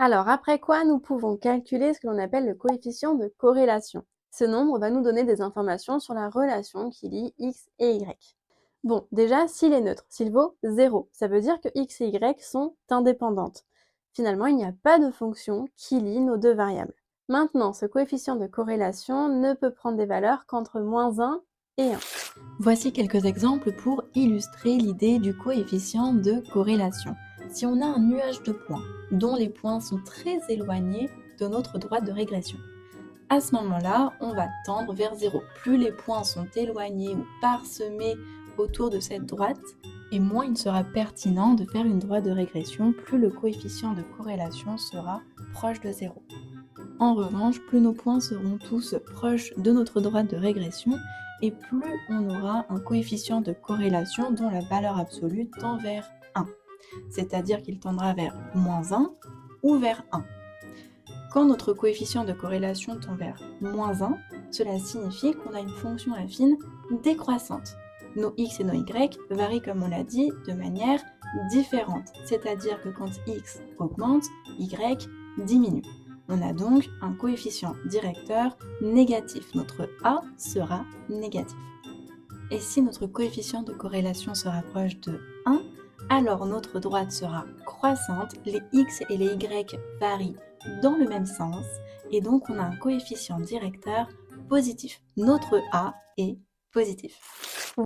Alors, après quoi, nous pouvons calculer ce que l'on appelle le coefficient de corrélation. Ce nombre va nous donner des informations sur la relation qui lie x et y. Bon, déjà, s'il est neutre, s'il vaut 0, ça veut dire que x et y sont indépendantes. Finalement, il n'y a pas de fonction qui lie nos deux variables. Maintenant, ce coefficient de corrélation ne peut prendre des valeurs qu'entre -1 et 1. Voici quelques exemples pour illustrer l'idée du coefficient de corrélation. Si on a un nuage de points dont les points sont très éloignés de notre droite de régression, à ce moment-là, on va tendre vers 0. Plus les points sont éloignés ou parsemés autour de cette droite, et moins il sera pertinent de faire une droite de régression, plus le coefficient de corrélation sera proche de 0. En revanche, plus nos points seront tous proches de notre droite de régression, et plus on aura un coefficient de corrélation dont la valeur absolue tend vers 1, c'est-à-dire qu'il tendra vers -1 ou vers 1. Quand notre coefficient de corrélation tend vers -1, cela signifie qu'on a une fonction affine décroissante. Nos x et nos y varient, comme on l'a dit, de manière différente, c'est-à-dire que quand x augmente, y diminue. On a donc un coefficient directeur négatif. Notre a sera négatif. Et si notre coefficient de corrélation se rapproche de 1, alors notre droite sera croissante, les x et les y varient dans le même sens, et donc on a un coefficient directeur positif. Notre a est positif.